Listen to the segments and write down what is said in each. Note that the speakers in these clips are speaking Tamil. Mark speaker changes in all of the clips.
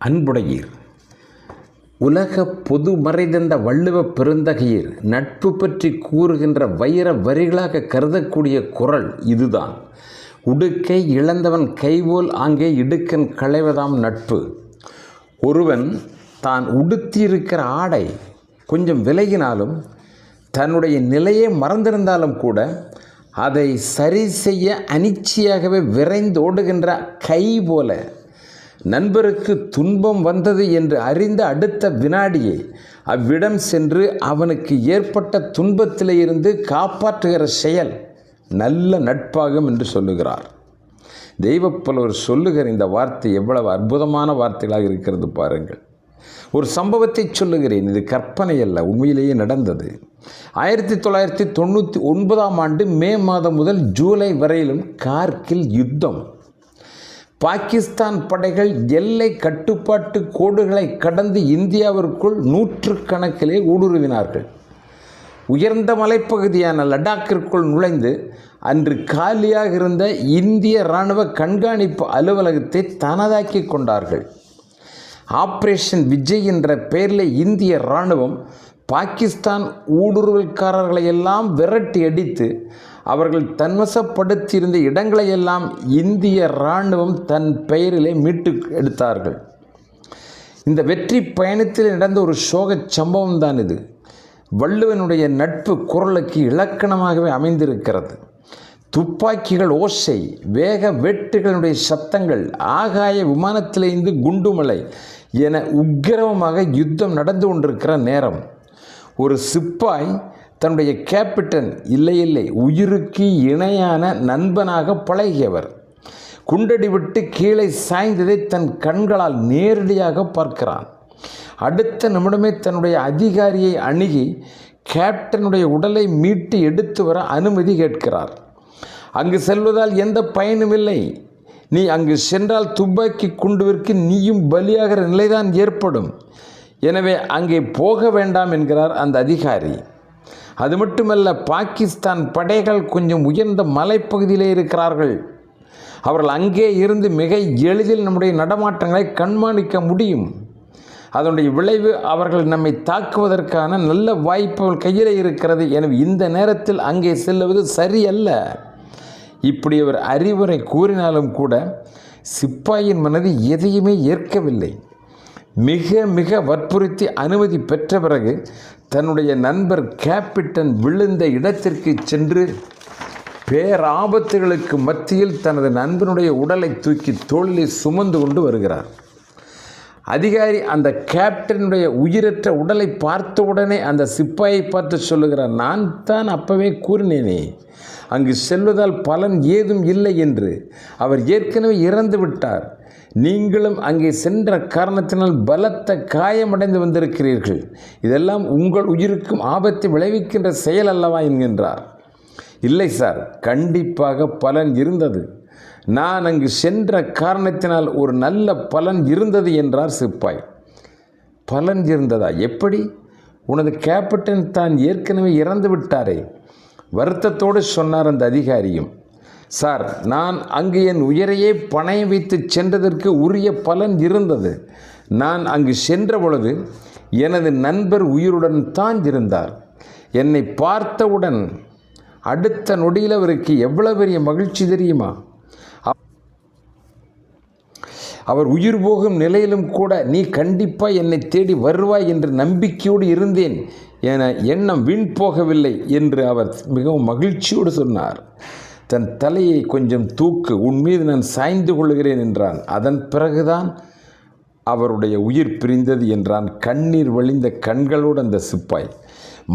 Speaker 1: அன்புடையீர். உலக பொது மறைதந்த வள்ளுவ பெருந்தகையீர் நட்பு பற்றி கூறுகின்ற வைர வரிகளாக கருதக்கூடிய குறள் இதுதான். உடுக்கை இழந்தவன் கைபோல் ஆங்கே இடுக்கன் களைவதாம் நட்பு. ஒருவன் தான் உடுத்தியிருக்கிற ஆடை கொஞ்சம் விலகினாலும் தன்னுடைய நிலையை மறந்திருந்தாலும் கூட அதை சரி செய்ய அனிச்சையாகவே விரைந்து ஓடுகின்ற கை போல நண்பருக்கு துன்பம் வந்தது என்று அறிந்த அடுத்த வினாடியே அவ்விடம் சென்று அவனுக்கு ஏற்பட்ட துன்பத்திலே இருந்து காப்பாற்றுகிற செயல் நல்ல நட்பாகும் என்று சொல்லுகிறார். தெய்வப்புலவர் சொல்லுகிற இந்த வார்த்தை எவ்வளவு அற்புதமான வார்த்தைகளாக இருக்கிறது பாருங்கள். ஒரு சம்பவத்தை சொல்லுகிறேன், இது கற்பனை அல்ல, உண்மையிலேயே நடந்தது. 1999 மே மாதம் முதல் ஜூலை வரையிலும் கார்கில் யுத்தம். பாகிஸ்தான் படைகள் எல்லை கட்டுப்பாட்டு கோடுகளை கடந்து இந்தியாவிற்குள் நூற்றுக்கணக்கிலே ஊடுருவினார்கள். உயர்ந்த மலைப்பகுதியான லடாக்கிற்குள் நுழைந்து அன்று காலியாக இருந்த இந்திய இராணுவ கண்காணிப்பு அலுவலகத்தை தனதாக்கி கொண்டார்கள். ஆப்ரேஷன் விஜய் என்ற பெயரில் இந்திய இராணுவம் பாகிஸ்தான் ஊடுருவல்காரர்களையெல்லாம் விரட்டி அடித்து அவர்கள் தன்வசப்படுத்தியிருந்த இடங்களையெல்லாம் இந்திய இராணுவம் தன் பெயரிலே மீட்டு எடுத்தார்கள். இந்த வெற்றி பயணத்தில் நடந்த ஒரு சோக சம்பவம் தான் இது. வள்ளுவனுடைய நட்பு குறளுக்கு இலக்கணமாகவே அமைந்திருக்கிறது. துப்பாக்கிகள் ஓசை, வேக வெட்டுகளுடைய சத்தங்கள், ஆகாய விமானத்திலிருந்து குண்டுமலை என உக்கிரமாக யுத்தம் நடந்து கொண்டிருக்கிற நேரம் ஒரு சிப்பாய் தன்னுடைய கேப்டன் இல்லை உயிருக்கு இணையான நண்பனாக பழகியவர் குண்டடி விட்டு கீழே சாய்ந்ததை தன் கண்களால் நேரடியாக பார்க்கிறான். அடுத்த நிமிடமே தன்னுடைய அதிகாரியை அணுகி கேப்டனுடைய உடலை மீட்டு எடுத்து வர அனுமதி கேட்கிறார். அங்கு செல்வதால் எந்த பயனும் இல்லை, நீ அங்கு சென்றால் துப்பாக்கி குண்டுவிற்கு நீயும் பலியாகிற நிலைதான் ஏற்படும், எனவே அங்கே போக வேண்டாம் என்கிறார் அந்த அதிகாரி. அது மட்டுமல்ல, பாகிஸ்தான் படைகள் கொஞ்சம் உயர்ந்த மலைப்பகுதியிலே இருக்கிறார்கள், அவர்கள் அங்கே இருந்து மிக எளிதில் நம்முடைய நடமாட்டங்களை கண்காணிக்க முடியும், அதனுடைய விளைவு அவர்கள் நம்மை தாக்குவதற்கான நல்ல வாய்ப்புகள் கையில் இருக்கிறது, எனவே இந்த நேரத்தில் அங்கே செல்லுவது சரியல்ல. இப்படி அவர் அறிவுரை கூறினாலும் கூட சிப்பாயின் மனது எதையுமே ஏற்கவில்லை. மிக மிக வற்புறுத்தி அனுமதி பெற்ற பிறகு தன்னுடைய நண்பர் கேப்டன் விழுந்த இடத்திற்கு சென்று பேராபத்துகளுக்கு மத்தியில் தனது நண்பனுடைய உடலை தூக்கி தோளில் சுமந்து கொண்டு வருகிறார். அதிகாரி அந்த கேப்டனுடைய உயிரற்ற உடலை பார்த்தவுடனே அந்த சிப்பாயை பார்த்து சொல்லுகிறார், நான் தான் அப்பவே கூறினேனே அங்கு செல்வதால் பலன் ஏதும் இல்லை என்று, அவர் ஏற்கனவே இறந்து விட்டார், நீங்களும் அங்கே சென்ற காரணத்தினால் பலத்த காயமடைந்து வந்திருக்கிறீர்கள், இதெல்லாம் உங்கள் உயிருக்கும் ஆபத்தை விளைவிக்கின்ற செயல் அல்லவா என்கின்றார். இல்லை சார், கண்டிப்பாக பலன் இருந்தது, நான் அங்கு சென்ற காரணத்தினால் ஒரு நல்ல பலன் இருந்தது என்றார் சிப்பாய். பலன் இருந்ததா? எப்படி? உனது கேப்டன் தான் ஏற்கனவே இறந்து விட்டாரே, வருத்தத்தோடு சொன்னார் அந்த அதிகாரியும். சார், நான் அங்கு என் உயிரையே பணயம் வைத்து சென்றதற்கு உரிய பலன் இருந்தது. நான் அங்கு சென்ற பொழுது எனது நண்பர் உயிருடன் தான் இருந்தார். என்னை பார்த்தவுடன் அடுத்த நொடியில் அவருக்கு எவ்வளவு பெரிய மகிழ்ச்சி தெரியுமா? அவர் உயிர் போகும் நிலையிலும் கூட நீ கண்டிப்பாக என்னை தேடி வருவாய் என்று நம்பிக்கையோடு இருந்தேன் என எண்ணம் வீண் போகவில்லை என்று அவர் மிகவும் மகிழ்ச்சியோடு சொன்னார். தன் தலையை கொஞ்சம் தூக்கு, உன் மீது நான் சாய்ந்து கொள்கிறேன் என்றான். அதன் பிறகுதான் அவருடைய உயிர் பிரிந்தது என்றான் கண்ணீர் வழிந்த கண்களோடு அந்த சிப்பாய்.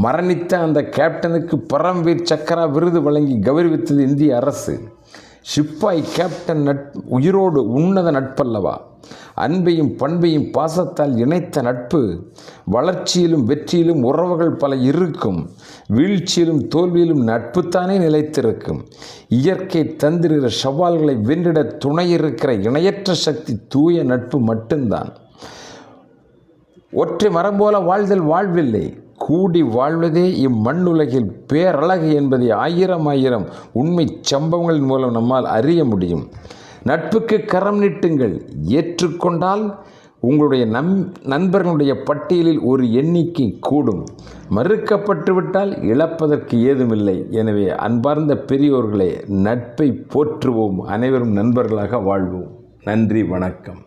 Speaker 1: மரணித்த அந்த கேப்டனுக்கு பரம்வீர் சக்கரா விருது வழங்கி கௌரவித்தது இந்திய அரசு. சிப்பாய் கேப்டன் உயிரோடு உன்னத நட்பல்லவா? அன்பையும் பண்பையும் பாசத்தால் இணைத்த நட்பு. வளர்ச்சியிலும் வெற்றியிலும் உறவுகள் பல இருக்கும், வீழ்ச்சியிலும் தோல்வியிலும் நட்புத்தானே நிலைத்திருக்கும். இயற்கை தந்திருக்கிற சவால்களை வென்றிட துணையிருக்கிற இணையற்ற சக்தி தூய நட்பு மட்டும்தான். ஒற்றை மரம் போல வாழ்தல் வாழ்வில்லை, கூடி வாழ்வதே இம்மண்ணுலகில் பேரழகு என்பதை ஆயிரம் உண்மை சம்பவங்களின் மூலம் நம்மால் அறிய முடியும். நட்புக்கு கரம் நீட்டுங்கள், ஏற்றுக்கொண்டால் உங்களுடைய நண்பர்களுடைய பட்டியலில் ஒரு எண்ணிக்கை கூடும். மறுக்கப்பட்டுவிட்டால் இழப்பதற்கு ஏதுமில்லை. எனவே அன்பார்ந்த பெரியோர்களே, நட்பை போற்றுவோம், அனைவரும் நண்பர்களாக வாழ்வோம். நன்றி, வணக்கம்.